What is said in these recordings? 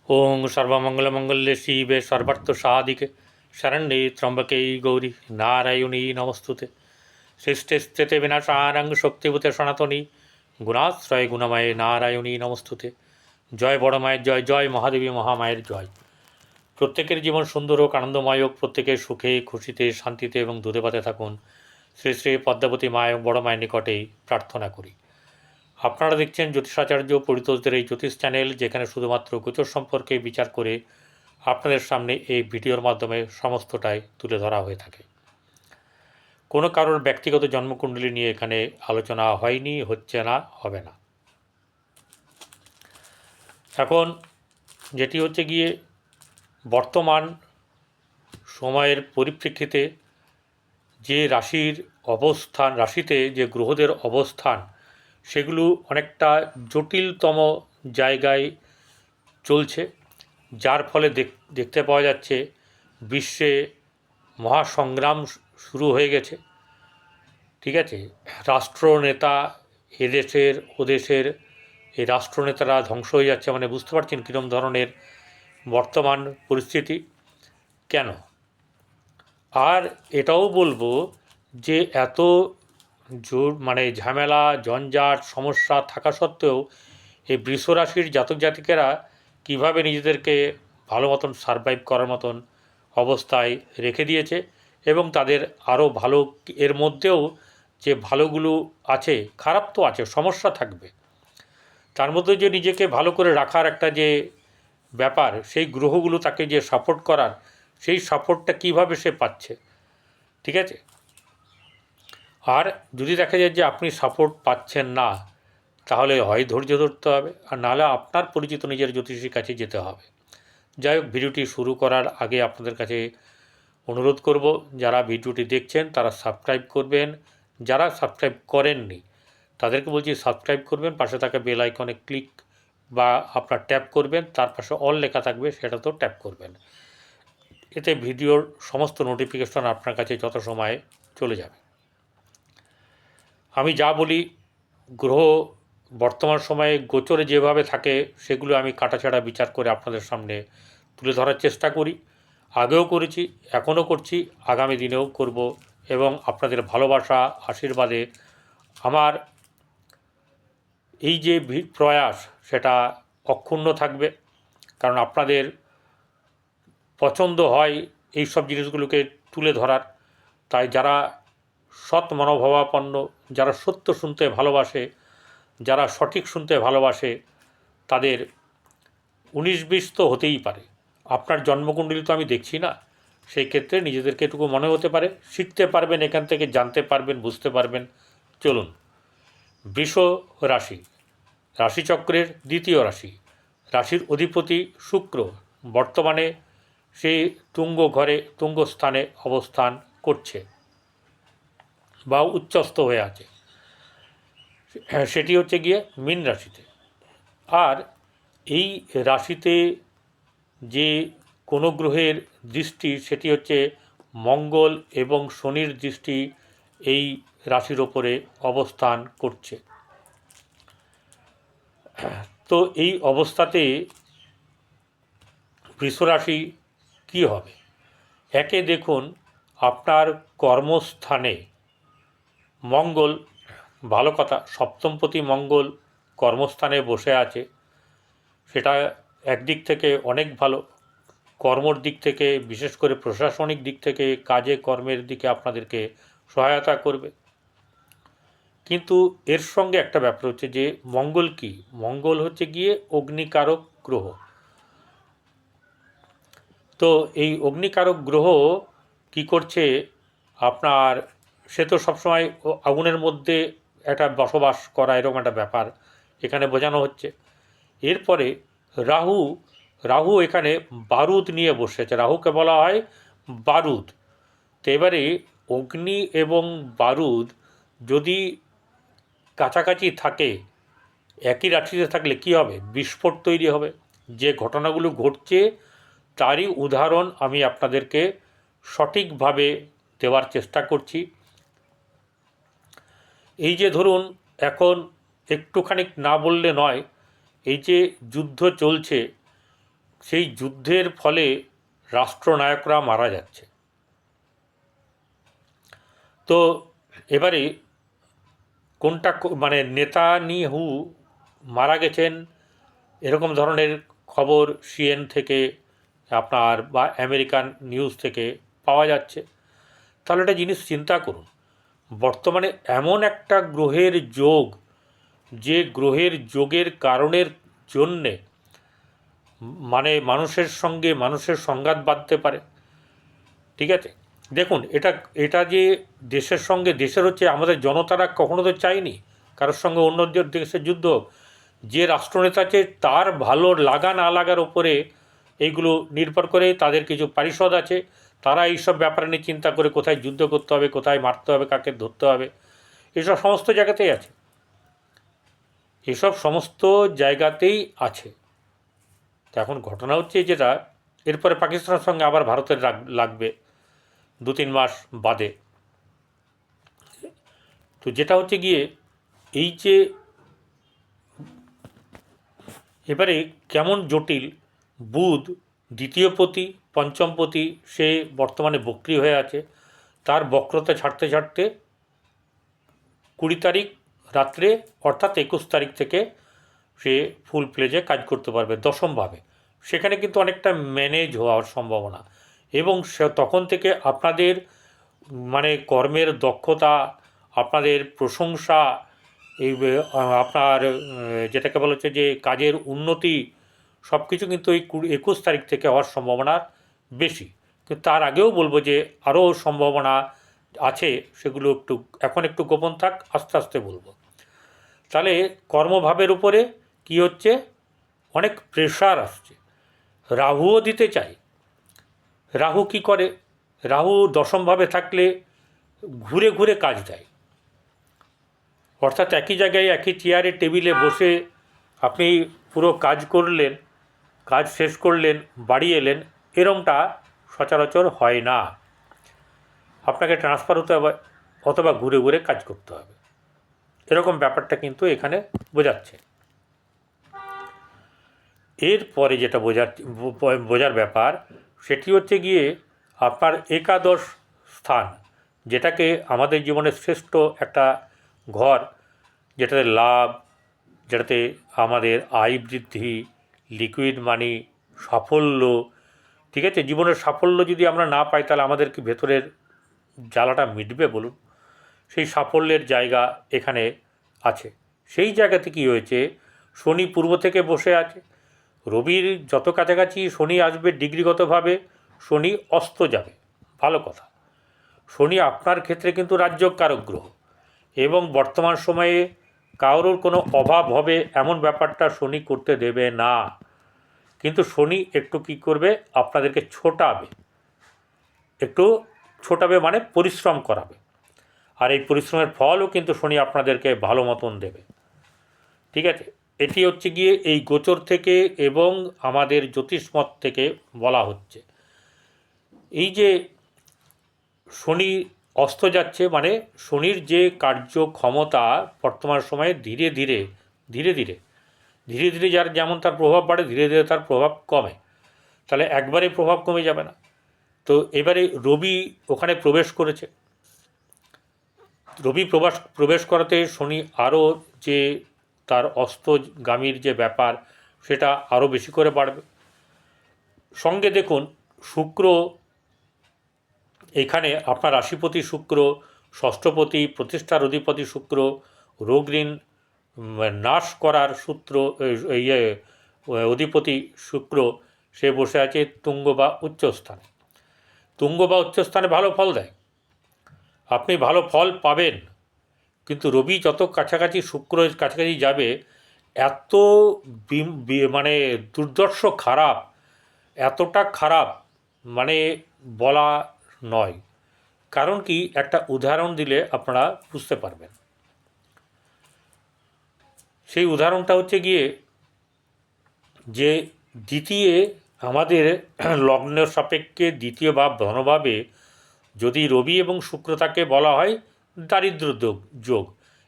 ओं सर्वमंगलमंगल्ये शिवे सर्वार्थसाधिके शरण्ये त्र्यंबके गौरी नारायणी नमस्तुते। सृष्टि स्थिति विनाशानंग शक्तिभूते सनातनी गुणाश्रय गुणमय नारायणी नमस्तुते। जय बड़ माয়ের জয়, জয় মহাদেবী মহামায়ের জয়। প্রত্যেকের জীবন সুন্দর হোক, আনন্দময় হোক, প্রত্যেকের সুখে খুশিতে শান্তিতে এবং দুধে ভাতে থাকুন, শ্রী শ্রী পদ্মাবতী মা এবং বড় মায়ের নিকটেই প্রার্থনা করি। আপনারা দেখছেন জ্যোতিষাচার্য পরিতোষদের এই জ্যোতিষ চ্যানেল, যেখানে শুধুমাত্র গোচর সম্পর্কে বিচার করে আপনাদের সামনে এই ভিডিওর মাধ্যমে সমস্তটাই তুলে ধরা হয়ে থাকে। কোনো কারোর ব্যক্তিগত জন্মকুণ্ডলী নিয়ে এখানে আলোচনা হয়নি, হচ্ছে না, হবে না। এখন যেটি হচ্ছে গিয়ে বর্তমান সময়ের পরিপ্রেক্ষিতে যে রাশির অবস্থান, রাশিতে যে গ্রহদের অবস্থান, সেগুলো অনেকটা জটিলতম জায়গায় চলছে, যার ফলে দেখতে পাওয়া যাচ্ছে বিশ্বে মহাসংগ্রাম শুরু হয়ে গেছে। ঠিক আছে, রাষ্ট্রনেতা এদেশের ওদেশের এই রাষ্ট্রনেতারা ধ্বংস হয়ে যাচ্ছে, মানে বুঝতে পারছেন কীরকম ধরনের বর্তমান পরিস্থিতি। কেন? আর এটাও বলবো যে এত জোর মানে ঝামেলা ঝঞ্ঝাট সমস্যা থাকা সত্ত্বেও এই বৃষ রাশির জাতক জাতিকেরা কীভাবে নিজেদেরকে ভালো মতন সারভাইভ করার মতন অবস্থায় রেখে দিয়েছে, এবং তাদের আরও ভালো, এর মধ্যেও যে ভালোগুলো আছে, খারাপ তো আছে, সমস্যা থাকবে, তার মধ্যে যে নিজেকে ভালো করে রাখার একটা যে ব্যাপার, সেই গ্রহগুলো তাকে যে সাপোর্ট করার, সেই সাপোর্টটা কীভাবে সে পাচ্ছে। ঠিক আছে, আর যদি দেখা যায় যে আপনি সাপোর্ট পাচ্ছেন না, তাহলে হয় ধৈর্য ধরতে হবে, আর নাহলে আপনার পরিচিত নিজের জ্যোতিষীর কাছে যেতে হবে। যাই হোক, ভিডিওটি শুরু করার আগে আপনাদের কাছে অনুরোধ করব, যারা ভিডিওটি দেখছেন তারা সাবস্ক্রাইব করবেন, যারা সাবস্ক্রাইব করেননি তাদেরকে বলছি সাবস্ক্রাইব করবেন, পাশে থাকা বেল আইকনে ক্লিক বা আপনার ট্যাপ করবেন, তার পাশে অল লেখা থাকবে সেটাতেও ট্যাপ করবেন। এতে ভিডিওর সমস্ত নোটিফিকেশন আপনার কাছে যত সময়ে চলে যাবে। আমি যা বলি, গ্রহ বর্তমান সময়ে গোচরে যেভাবে থাকে সেগুলো আমি কাটাছাড়া বিচার করে আপনাদের সামনে তুলে ধরার চেষ্টা করি। আগেও করেছি, এখনও করছি, আগামী দিনেও করব, এবং আপনাদের ভালোবাসা আশীর্বাদে আমার এই যে প্রয়াস সেটা অক্ষুণ্ণ থাকবে। কারণ আপনাদের পছন্দ হয় এই সব জিনিসগুলোকে তুলে ধরার। তাই যারা সৎ মনোভাবাপন্ন, যারা সত্য শুনতে ভালোবাসে, যারা সঠিক শুনতে ভালোবাসে, তাদের 19-20 তো হতেই পারে। আপনার জন্মকুণ্ডলী তো আমি দেখছি না, সেই ক্ষেত্রে নিজেদেরকে এটুকু মনে হতে পারে, শিখতে পারবেন এখান থেকে, জানতে পারবেন, বুঝতে পারবেন। চলুন, বৃষ রাশি, রাশিচক্রের দ্বিতীয় রাশি, রাশির অধিপতি শুক্র বর্তমানে সে তুঙ্গ ঘরে, তুঙ্গ স্থানে অবস্থান করছে বা উচ্চস্থ হয়ে আছে, সেটি হচ্ছে গিয়ে মীন রাশিতে। আর এই রাশিতে যে কোনো গ্রহের দৃষ্টি, সেটি হচ্ছে মঙ্গল এবং শনির দৃষ্টি এই রাশির ওপরে অবস্থান করছে। তো এই অবস্থাতে বৃষরাশি কী হবে? একে দেখুন, আপনার কর্মস্থানে মঙ্গল, ভালো কথা, সপ্তমপতি মঙ্গল কর্মস্থানে বসে আছে, সেটা একদিক থেকে অনেক ভালো। কর্মর দিক থেকে, বিশেষ করে প্রশাসনিক দিক থেকে, কাজে কর্মের দিকে আপনাদেরকে সহায়তা করবে। কিন্তু এর সঙ্গে একটা ব্যাপার হচ্ছে যে মঙ্গল কি, মঙ্গল হচ্ছে গিয়ে অগ্নিকারক গ্রহ। তো এই অগ্নিকারক গ্রহ কি করছে আপনার, সে তো সবসময় আগুনের মধ্যে একটা বসবাস করা, এরকম একটা ব্যাপার এখানে বোঝানো হচ্ছে। এরপরে রাহু, রাহু এখানে বারুদ নিয়ে বসেছে, রাহুকে বলা হয় বারুদ। তো এবারে অগ্নি এবং বারুদ যদি কাছাকাছি থাকে, একই রাশিতে থাকলে কী হবে? বিস্ফোট তৈরি হবে। যে ঘটনাগুলো ঘটছে তারই উদাহরণ আমি আপনাদেরকে সঠিকভাবে দেওয়ার চেষ্টা করছি। এই যে ধরুন, এখন একটুখানি না বললে নয়, এই যে যুদ্ধ চলছে, সেই যুদ্ধের ফলে রাষ্ট্রনায়করা মারা যাচ্ছে। তো এবারে কোনটা মানে নেতানিয়াহু মারা গেছেন এরকম ধরনের খবর সিএন থেকে আপনার বা আমেরিকান নিউজ থেকে পাওয়া যাচ্ছে। তাহলে একটা জিনিস চিন্তা করুন, বর্তমানে এমন একটা গ্রহের যোগ, যে গ্রহের যোগের কারণের জন্যে মানে মানুষের সঙ্গে মানুষের সংঘাত বাঁধতে পারে। ঠিক আছে, দেখুন এটা যে দেশের সঙ্গে দেশের হচ্ছে, আমাদের জনতারা কখনো তো চায়নি কারোর সঙ্গে অন্য দেশের যুদ্ধ হোক। যে রাষ্ট্রনেতা আছে তার ভালো লাগা না লাগার ওপরে এইগুলো নির্ভর করে, তাদের কিছু পারিষদ আছে, তারা এইসব ব্যাপারে নিয়ে চিন্তা করে কোথায় যুদ্ধ করতে হবে, কোথায় মারতে হবে, কাকে ধরতে হবে, এসব সমস্ত জায়গাতেই আছে, এসব সমস্ত জায়গাতেই আছে। তো এখন ঘটনা হচ্ছে যেটা, এরপরে পাকিস্তানের সঙ্গে আবার ভারতের লাগবে 2-3 মাস বাদে। তো যেটা হচ্ছে গিয়ে এই যে এবারে কেমন জটিল, বুধ দ্বিতীয়পতি পঞ্চমপতি সে বর্তমানে বক্রী হয়ে আছে, তার বক্রতা ছাড়তে ছাড়তে 20 তারিখ রাত্রে অর্থাৎ 21 তারিখ থেকে সে ফুল প্লেজে কাজ করতে পারবে দশমভাবে। সেখানে কিন্তু অনেকটা ম্যানেজ হওয়ার সম্ভাবনা, এবং সে তখন থেকে আপনাদের মানে কর্মের দক্ষতা, আপনাদের প্রশংসা, এই আপনার যেটাকে বলা হচ্ছে যে কাজের উন্নতি, সব কিছু কিন্তু এই 21 তারিখ থেকে হওয়ার সম্ভাবনা বেশি। কিন্তু তার আগেও বলবো যে আরও সম্ভাবনা আছে, সেগুলো এখন একটু গোপন থাক, আস্তে আস্তে বলবো। তাহলে কর্মভাবের উপরে কি হচ্ছে, অনেক প্রেশার আসছে। রাহুও দিতে চায়। রাহু কি করে, রাহু দশমভাবে থাকলে ঘুরে ঘুরে কাজ দেয়, অর্থাৎ একই জায়গায় একই চেয়ারে টেবিলে বসে আপনি পুরো কাজ করলেন, কাজ শেষ করলেন, বাড়ি এলেন, এরমটা সচরাচর হয় না। আপনাকে ট্রান্সফার হতে হবে অথবা ঘুরে ঘুরে কাজ করতে হবে, এরকম ব্যাপারটা কিন্তু এখানে বোঝাচ্ছে। এরপরে যেটা বোঝার ব্যাপার, সেটি হচ্ছে গিয়ে আপনার একাদশ স্থান, যেটাকে আমাদের জীবনের শ্রেষ্ঠ একটা ঘর, যেটাতে লাভ, যেটাতে আমাদের আয় বৃদ্ধি, লিকুইড মানি, সাফল্য। ঠিক আছে, জীবনের সাফল্য যদি আমরা না পাই তাহলে আমাদের কি ভেতরের জ্বালাটা মিটবে বলুন? সেই সাফল্যের জায়গা এখানে আছে। সেই জায়গাতে কী হয়েছে, শনি পূর্ব থেকে বসে আছে, রবির যত কাছাকাছি শনি আসবে ডিগ্রিগতভাবে শনি অস্ত যাবে, ভালো কথা। শনি আপনার ক্ষেত্রে কিন্তু রাজ্যকারক গ্রহ, এবং বর্তমান সময়ে কারোর কোনো অভাব হবে এমন ব্যাপারটা শনি করতে দেবে না। কিন্তু শনি একটু কী করবে, আপনাদেরকে ছোটাবে মানে পরিশ্রম করাবে, আর এই পরিশ্রমের ফলও কিন্তু শনি আপনাদেরকে ভালো মতন দেবে। ঠিক আছে, এটি হচ্ছে গিয়ে এই গোচর থেকে এবং আমাদের জ্যোতিষমত থেকে বলা হচ্ছে। এই যে শনি অস্ত যাচ্ছে মানে শনির যে কার্যক্ষমতা বর্তমান সময়ে ধীরে ধীরে যার যেমন তার প্রভাব বাড়ে, ধীরে ধীরে তার প্রভাব কমে, তাহলে একবারে প্রভাব কমে যাবে না। তো এবারে রবি ওখানে প্রবেশ করেছে, রবি প্রবেশ করাতে শনি আরও যে তার অস্তগামীর যে ব্যাপার সেটা আরও বেশি করে বাড়বে। সঙ্গে দেখুন শুক্র এখানে আপনার রাশিপতি শুক্র, ষষ্ঠপতি প্রতিষ্ঠার অধিপতি শুক্র, রোগ ঋণ নাশ করার অধিপতি শুক্র, সে বসে আছে তুঙ্গ বা উচ্চস্থানে। তুঙ্গ বা উচ্চস্থানে ভালো ফল দেয়, আপনি ভালো ফল পাবেন, কিন্তু রবি যত কাছাকাছি শুক্র কাছাকাছি যাবে এত মানে দুর্দর্শ খারাপ, এতটা খারাপ মানে বলা নয়। কারণ কি, একটা উদাহরণ দিলে আপনারা বুঝতে পারবেন। সেই উদাহরণটা হচ্ছে গিয়ে যে দ্বিতীয় আমাদের লগ্ন সাপেক্ষে দ্বিতীয় ভাব ধনভাবে যদি রবি এবং শুক্র থাকে বলা হয় দারিদ্র যোগ,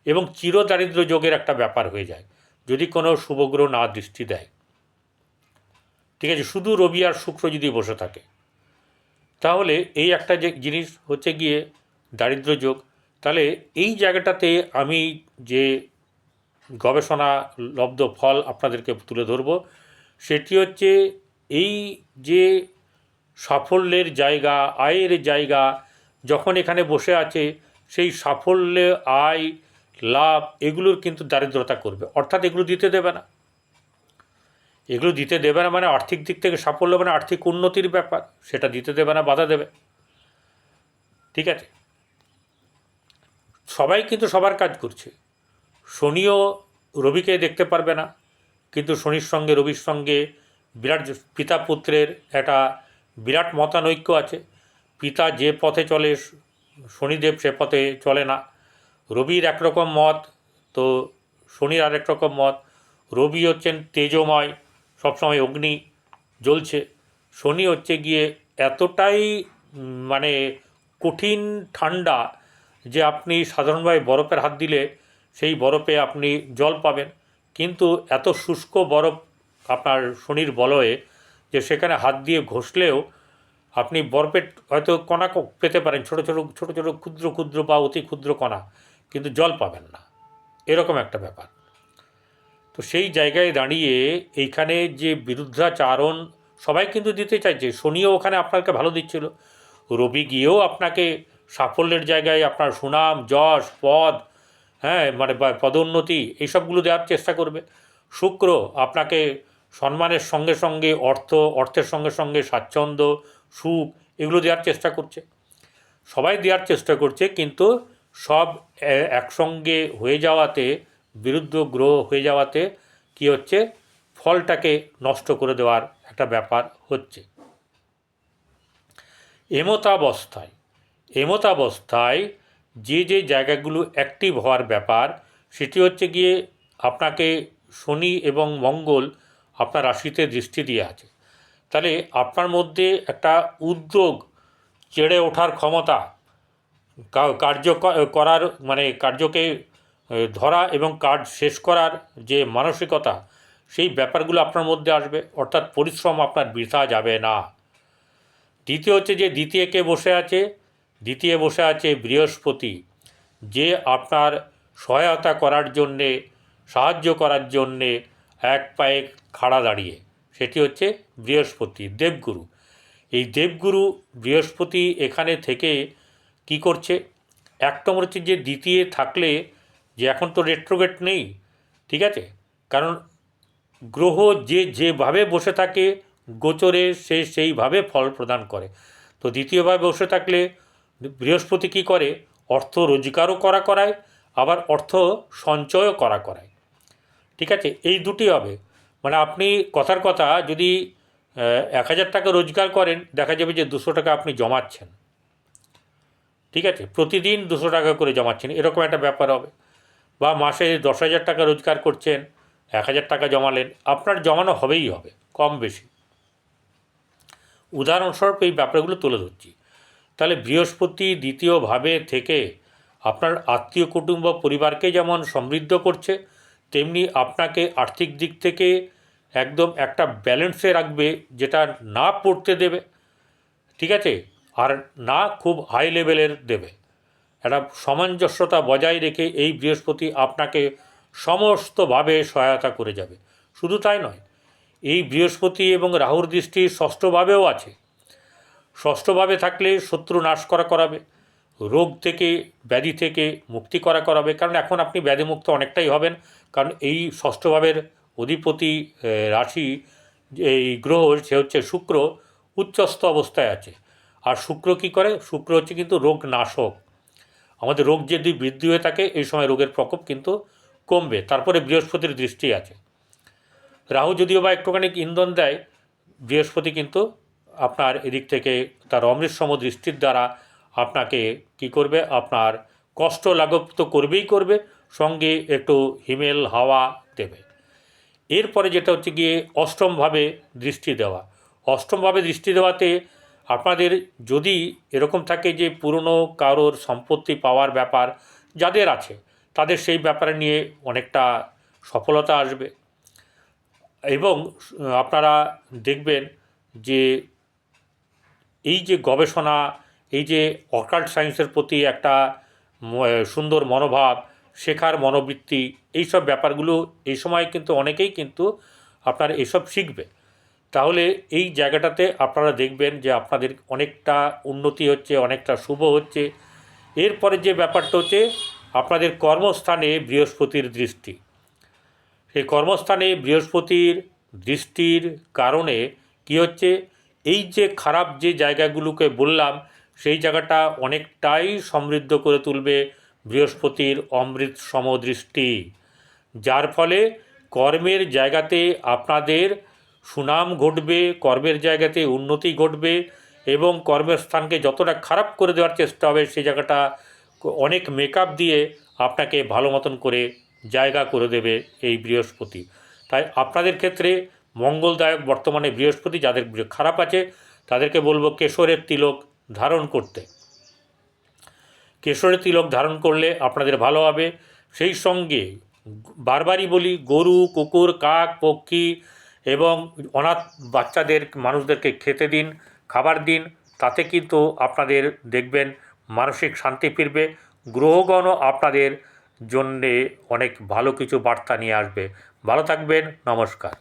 এবং চিরদারিদ্র যোগের একটা ব্যাপার হয়ে যায় যদি কোনো শুভগ্রহ না দৃষ্টি দেয়। ঠিক আছে, শুধু রবি আর শুক্র যদি বসে থাকে, তাহলে এই একটা যে জিনিস হচ্ছে গিয়ে দারিদ্র্য যোগ। তাহলে এই জায়গাটাতে আমি যে গবেষণা লব্ধ ফল আপনাদেরকে তুলে ধরব, সেটি হচ্ছে এই যে সাফল্যের জায়গা, আয়ের জায়গা যখন এখানে বসে আছে, সেই সাফল্যে আয় লাভ এগুলোর কিন্তু দারিদ্রতা করবে, অর্থাৎ এগুলো দিতে দেবে না। এগুলো দিতে দেবে না মানে আর্থিক দিক থেকে সাফল্য মানে আর্থিক উন্নতির ব্যাপার, সেটা দিতে দেবে না, বাধা দেবে। ঠিক আছে, সবাই কিন্তু সবার কাজ করছে। শনিও রবিকে দেখতে পারবে না, কিন্তু শনির সঙ্গে রবির সঙ্গে বিরাট পিতা পুত্রের একটা বিরাট মতানৈক্য আছে। পিতা যে পথে চলে শনিদেব সে পথে চলে না। রবির একরকম মত, তো শনির আরেক রকম মত। রবি হচ্ছেন তেজময়, সবসময় অগ্নি জ্বলছে। শনি হচ্ছে গিয়ে এতটাই মানে কঠিন ঠান্ডা যে আপনি সাধারণভাবে বরফের হাত দিলে সেই বরফে আপনি জল পাবেন, কিন্তু এত শুষ্ক বরফ আপনার শনির বলয়ে যে সেখানে হাত দিয়ে ঘষলেও আপনি বরফের হয়তো কণা পেতে পারেন, ছোটো ছোটো ছোটো ছোটো ক্ষুদ্র ক্ষুদ্র বা অতি ক্ষুদ্র কণা, কিন্তু জল পাবেন না, এরকম একটা ব্যাপার। তো সেই জায়গায় দাঁড়িয়ে এইখানে যে বিরুদ্ধাচারণ সবাই কিন্তু দিতে চাইছে, শনিও ওখানে আপনাকে ভালো দিচ্ছিল, রবি গিয়েও আপনাকে সাফল্যের জায়গায় আপনার সুনাম যশ পদ, হ্যাঁ মানে পদোন্নতি এইসবগুলো দেওয়ার চেষ্টা করবে। শুক্র আপনাকে সম্মানের সঙ্গে সঙ্গে অর্থের সঙ্গে সঙ্গে স্বাচ্ছন্দ্য সুখ এগুলো দেওয়ার চেষ্টা করছে, সবাই দেওয়ার চেষ্টা করছে, কিন্তু সব একসঙ্গে হয়ে যাওয়াতে, বিরুদ্ধ গ্রহ হয়ে যাওয়াতে কি হচ্ছে, ফলটাকে নষ্ট করে দেওয়ার একটা ব্যাপার হচ্ছে। এমতাবস্থায় যে যে জায়গাগুলো অ্যাক্টিভ হওয়ার ব্যাপার, সেটি হচ্ছে গিয়ে আপনাকে শনি এবং মঙ্গল আপনার রাশিতে দৃষ্টি দিয়ে আছে। তাহলে আপনার মধ্যে একটা উদ্যোগ, চেড়ে ওঠার ক্ষমতা, কার্য করার মানে কার্যকে ধরা এবং কাজ শেষ করার যে মানসিকতা, সেই ব্যাপারগুলো আপনার মধ্যে আসবে, অর্থাৎ পরিশ্রম আপনার বৃথা যাবে না। দ্বিতীয় হচ্ছে যে দ্বিতীয়কে বসে আছে, দ্বিতীয় বসে আছে বৃহস্পতি, যে আপনার সহায়তা করার জন্যে, সাহায্য করার জন্যে এক পায়ে খাড়া দাঁড়িয়ে, সেটি হচ্ছে বৃহস্পতি দেবগুরু। এই দেবগুরু বৃহস্পতি এখানে থেকে কি করছে, এক নম্বর হচ্ছে যে দ্বিতীয় থাকলে, যে এখন তো রেট্রোগেট নেই, ঠিক আছে, কারণ গ্রহ যে যেভাবে বসে থাকে গোচরে সে সেইভাবে ফল প্রদান করে। তো দ্বিতীয়ভাবে বসে থাকলে বৃহস্পতি কী করে, অর্থ রোজগারও করায়, আবার অর্থ সঞ্চয়ও করায়। ঠিক আছে, এই দুটি হবে। মানে আপনি কথার কথা যদি 1,000 টাকা রোজগার করেন, দেখা যাবে যে 200 টাকা আপনি জমাচ্ছেন। ঠিক আছে, প্রতিদিন 200 টাকা করে জমাচ্ছেন, এরকম একটা ব্যাপার হবে। বা মাসে 10,000 টাকা রোজগার করছেন, 1,000 টাকা জমালেন, আপনার জমানো হবেই হবে, কম বেশি। উদাহরণস্বরূপ এই ব্যাপারগুলো তুলে ধরছি। তাহলে বৃহস্পতি দ্বিতীয়ভাবে থেকে আপনার আত্মীয় কুটুম্ব পরিবারকে যেমন সমৃদ্ধ করছে, তেমনি আপনাকে আর্থিক দিক থেকে একদম একটা ব্যালেন্সে রাখবে, যেটা না পড়তে দেবে, ঠিক আছে, আর না খুব হাই লেভেলের দেবে। একটা সামঞ্জস্যতা বজায় রেখে এই বৃহস্পতি আপনাকে সমস্তভাবে সহায়তা করে যাবে। শুধু তাই নয়, এই বৃহস্পতি এবং রাহুর দৃষ্টি ষষ্ঠভাবেও আছে। ষষ্ঠভাবে থাকলে শত্রু নাশ করাবে, রোগ থেকে ব্যাধি থেকে মুক্তি করাবে, কারণ এখন আপনি ব্যাধিমুক্ত অনেকটাই হবেন, কারণ এই ষষ্ঠভাবের অধিপতি রাশি এই গ্রহ সে হচ্ছে শুক্র, উচ্চস্থ অবস্থায় আছে। আর শুক্র কী করে, শুক্র হচ্ছে কিন্তু রোগ নাশক। আমাদের রোগ যদি বৃদ্ধি হয়ে থাকে, এই সময় রোগের প্রকোপ কিন্তু কমবে। তারপরে বৃহস্পতির দৃষ্টি আছে। রাহু যদিও বা একটুখানি ইন্ধন দেয়, বৃহস্পতি কিন্তু আপনার এদিক থেকে তার অমৃতসম দৃষ্টির দ্বারা আপনাকে কি করবে, আপনার কষ্ট লাঘব তো করবে, সঙ্গে একটু হিমেল হাওয়া দেবে। এরপরে যেটা হচ্ছে গিয়ে অষ্টমভাবে দৃষ্টি দেওয়া। অষ্টমভাবে দৃষ্টি দেওয়াতে আপনাদের যদি এরকম থাকে যে পুরনো কারোর সম্পত্তি পাওয়ার ব্যাপার যাদের আছে, তাদের সেই ব্যাপারে নিয়ে অনেকটা সফলতা আসবে। এবং আপনারা দেখবেন যে এই যে গবেষণা, এই যে অকাল্ট সায়েন্সের প্রতি একটা সুন্দর মনোভাব, শেখার মনোবৃত্তি, এইসব ব্যাপারগুলো এই সময় কিন্তু অনেকেই কিন্তু আপনার এসব শিখবে। তাহলে এই জায়গাটাতে আপনারা দেখবেন যে আপনাদের অনেকটা উন্নতি হচ্ছে, অনেকটা শুভ হচ্ছে। এরপরে যে ব্যাপারটা হচ্ছে আপনাদের কর্মস্থানে বৃহস্পতির দৃষ্টি। সেই কর্মস্থানে বৃহস্পতির দৃষ্টির কারণে কি হচ্ছে, এই যে খারাপ যে জায়গাগুলোকে বললাম সেই জায়গাটা অনেকটাই সমৃদ্ধ করে তুলবে বৃহস্পতির অমৃত সমদৃষ্টি, যার ফলে কর্মের জায়গাতে আপনাদের সুনাম ঘটবে, কর্মের জায়গাতে উন্নতি ঘটবে এবং কর্মের স্থানকে যতটা খারাপ করে দেওয়ার চেষ্টা হবে সেই জায়গাটা অনেক মেকআপ দিয়ে আপনাকে ভালো মতন করে জায়গা করে দেবে এই বৃহস্পতি। তাই আপনাদের ক্ষেত্রে মঙ্গলদায়ক বর্তমানে বৃহস্পতি। যাদের খারাপ আছে তাদেরকে বলবো কেশরের তিলক ধারণ করতে। কেশরের তিলক ধারণ করলে আপনাদের ভালো হবে। সেই সঙ্গে বারবারই বলি, গরু, কুকুর, কাক, পক্ষী এবং অনাথ বাচ্চাদের, মানুষদেরকে খেতে দিন, খাবার দিন। তাতে কিন্তু আপনাদের দেখবেন মানসিক শান্তি ফিরবে। গ্রহগণও আপনাদের জন্যে অনেক ভালো কিছু বার্তা নিয়ে আসবে। ভালো থাকবেন, নমস্কার।